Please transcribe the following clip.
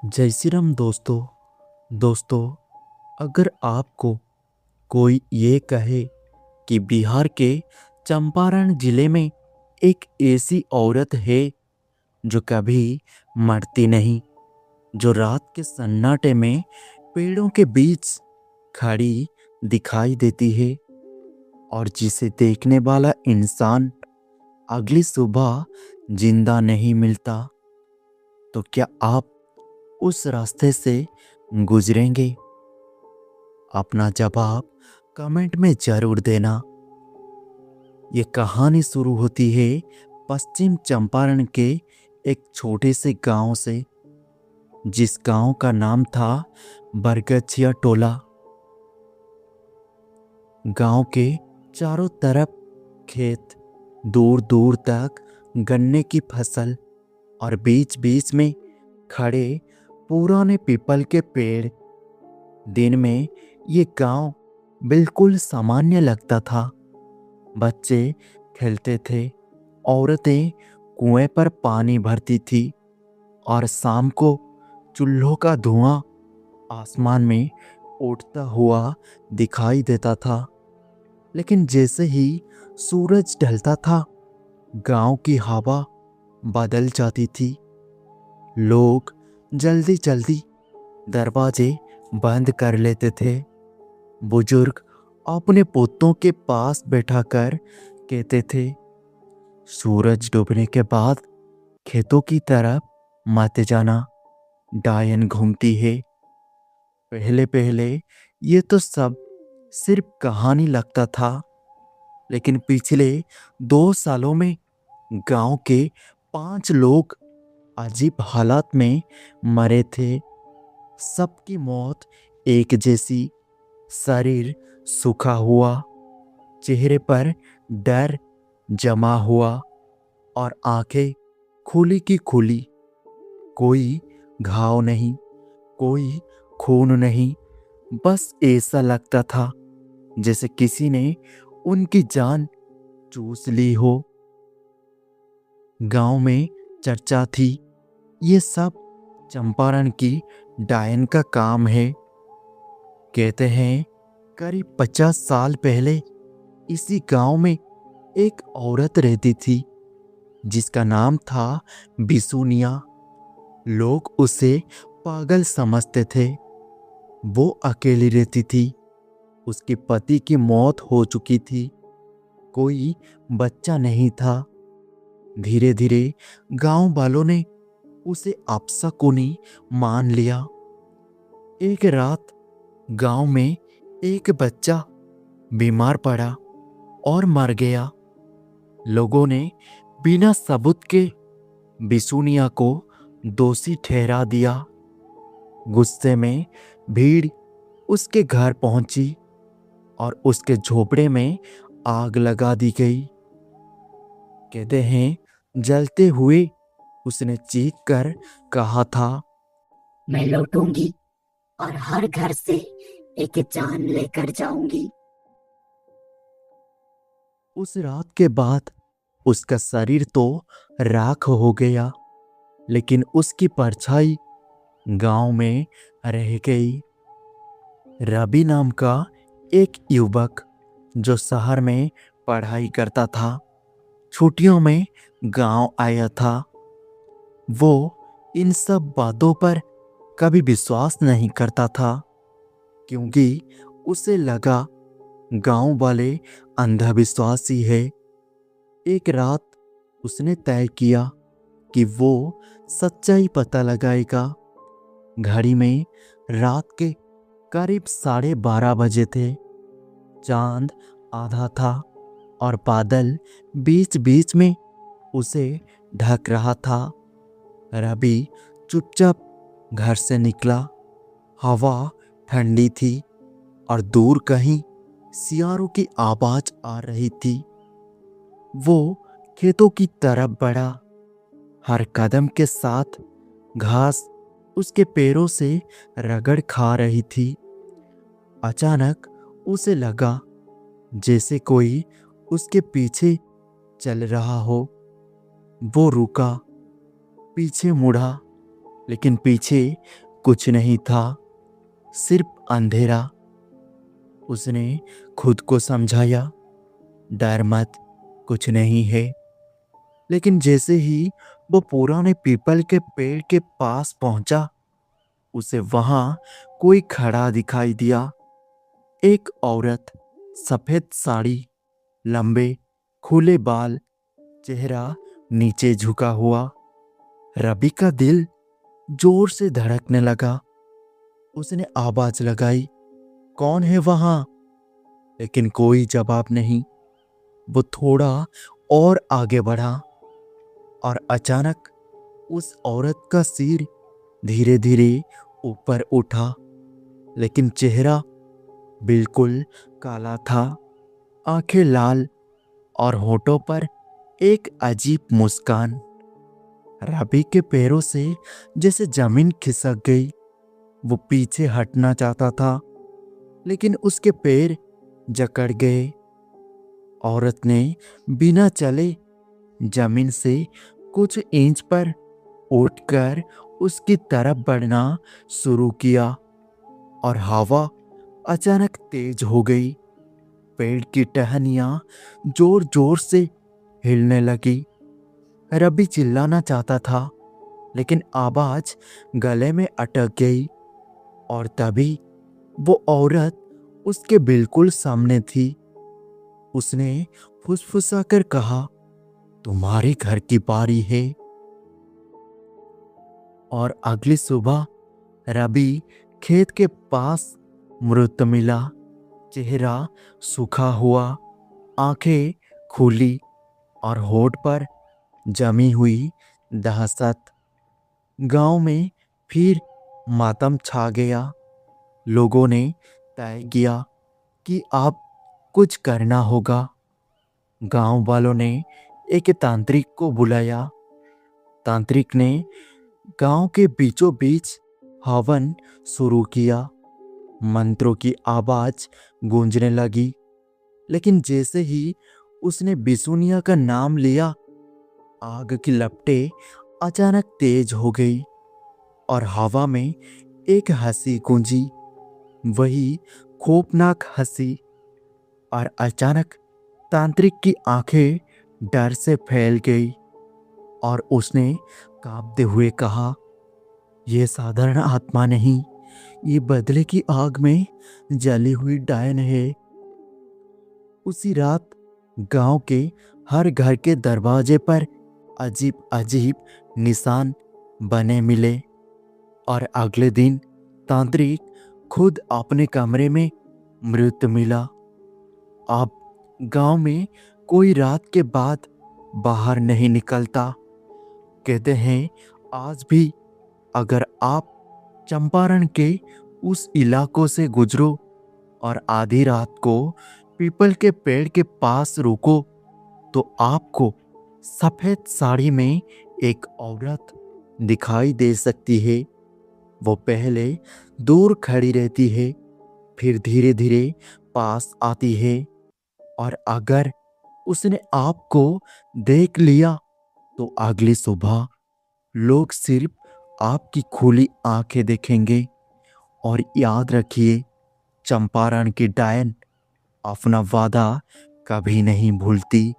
जय श्री राम दोस्तों। अगर आपको कोई ये कहे कि बिहार के चंपारण जिले में एक ऐसी औरत है जो कभी मरती नहीं, जो रात के सन्नाटे में पेड़ों के बीच खड़ी दिखाई देती है और जिसे देखने वाला इंसान अगली सुबह जिंदा नहीं मिलता, तो क्या आप उस रास्ते से गुजरेंगे? अपना जवाब कमेंट में जरूर देना। ये कहानी शुरू होती है पश्चिम चंपारण के एक छोटे से गांव से, जिस गांव का नाम था बरगछिया टोला। गांव के चारों तरफ खेत, दूर दूर तक गन्ने की फसल और बीच बीच में खड़े पुराने पीपल के पेड़। दिन में ये गांव बिल्कुल सामान्य लगता था। बच्चे खेलते थे, औरतें कुएं पर पानी भरती थी और शाम को चूल्हों का धुआं आसमान में उड़ता हुआ दिखाई देता था। लेकिन जैसे ही सूरज ढलता था, गांव की हवा बदल जाती थी। लोग जल्दी जल्दी दरवाजे बंद कर लेते थे। बुजुर्ग अपने पोतों के पास बैठाकर कहते थे, सूरज डूबने के बाद खेतों की तरफ मत जाना, डायन घूमती है। पहले पहले ये तो सब सिर्फ कहानी लगता था, लेकिन पिछले 2 सालों में गांव के 5 लोग अजीब हालात में मरे थे। सबकी मौत एक जैसी, शरीर सूखा हुआ, चेहरे पर डर जमा हुआ और आंखें खुली की खुली। कोई घाव नहीं, कोई खून नहीं, बस ऐसा लगता था जैसे किसी ने उनकी जान चूस ली हो। गांव में चर्चा थी, ये सब चंपारण की डायन का काम है। कहते हैं करीब 50 साल पहले इसी गांव में एक औरत रहती थी जिसका नाम था बिसुनिया। लोग उसे पागल समझते थे। वो अकेली रहती थी, उसके पति की मौत हो चुकी थी, कोई बच्चा नहीं था। धीरे धीरे गांव वालों ने उसे अपशकुनी मान लिया। एक रात गांव में एक बच्चा बीमार पड़ा और मर गया। लोगों ने बिना सबूत के बिसुनिया को दोषी ठहरा दिया। गुस्से में भीड़ उसके घर पहुंची और उसके झोपड़े में आग लगा दी गई। कहते हैं जलते हुए उसने चीख कर कहा था, मैं लौटूंगी और हर घर से एक जान लेकर जाऊंगी। उस रात के बाद उसका शरीर तो राख हो गया, लेकिन उसकी परछाई गांव में रह गई। रवि नाम का एक युवक जो शहर में पढ़ाई करता था, छुट्टियों में गांव आया था। वो इन सब बातों पर कभी विश्वास नहीं करता था, क्योंकि उसे लगा गांव वाले अंधविश्वासी है। एक रात उसने तय किया कि वो सच्चाई पता लगाएगा। घड़ी में रात के करीब 12:30 बजे थे। चांद आधा था और बादल बीच बीच में उसे ढक रहा था। रवि चुपचाप घर से निकला। हवा ठंडी थी और दूर कहीं सियारों की आवाज आ रही थी। वो खेतों की तरफ बढ़ा। हर कदम के साथ घास उसके पैरों से रगड़ खा रही थी। अचानक उसे लगा जैसे कोई उसके पीछे चल रहा हो। वो रुका, पीछे मुड़ा, लेकिन पीछे कुछ नहीं था, सिर्फ अंधेरा। उसने खुद को समझाया, डर मत, कुछ नहीं है। लेकिन जैसे ही वो पुराने पीपल के पेड़ के पास पहुंचा, उसे वहां कोई खड़ा दिखाई दिया। एक औरत, सफेद साड़ी, लंबे खुले बाल, चेहरा नीचे झुका हुआ। रवि का दिल जोर से धड़कने लगा। उसने आवाज लगाई, कौन है वहां? लेकिन कोई जवाब नहीं। वो थोड़ा और आगे बढ़ा और अचानक उस औरत का सिर धीरे धीरे ऊपर उठा, लेकिन चेहरा बिल्कुल काला था। आंखें लाल और होठों पर एक अजीब मुस्कान। रवि के पैरों से जैसे जमीन खिसक गई। वो पीछे हटना चाहता था, लेकिन उसके पैर जकड़ गए। औरत ने बिना चले जमीन से कुछ इंच पर उठकर उसकी तरफ बढ़ना शुरू किया और हवा अचानक तेज हो गई। पेड़ की टहनियां जोर जोर से हिलने लगी। रवि चिल्लाना चाहता था, लेकिन आवाज गले में अटक गई। और तभी वो औरत उसके बिल्कुल सामने थी। उसने फुसफुसाकर कहा, तुम्हारे घर की बारी है। और अगली सुबह रवि खेत के पास मृत मिला। चेहरा सूखा हुआ, आंखें खुली और होठ पर जमी हुई दहशत। गांव में फिर मातम छा गया। लोगों ने तय किया कि अब कुछ करना होगा। गांव वालों ने एक तांत्रिक को बुलाया। तांत्रिक ने गांव के बीचों बीच हवन शुरू किया। मंत्रों की आवाज गूंजने लगी, लेकिन जैसे ही उसने बिसुनिया का नाम लिया, आग की लपटें अचानक तेज हो गई और हवा में एक हंसी गूंजी, वही खौफनाक हंसी। और अचानक तांत्रिक की आंखें डर से फैल गई और उसने कांपते हुए कहा, यह साधारण आत्मा नहीं, ये बदले की आग में जली हुई डायन है। उसी रात गांव के हर घर के दरवाजे पर अजीब अजीब निशान बने मिले। और अगले दिन तांत्रिक खुद अपने कमरे में मृत मिला। अब गांव में कोई रात के बाद बाहर नहीं निकलता। कहते हैं आज भी अगर आप चंपारण के उस इलाकों से गुजरो और आधी रात को पीपल के पेड़ के पास रुको, तो आपको सफेद साड़ी में एक औरत दिखाई दे सकती है। वो पहले दूर खड़ी रहती है, फिर धीरे धीरे पास आती है। और अगर उसने आपको देख लिया, तो अगली सुबह लोग सिर्फ आपकी खुली आंखें देखेंगे। और याद रखिए, चंपारण की डायन अपना वादा कभी नहीं भूलती।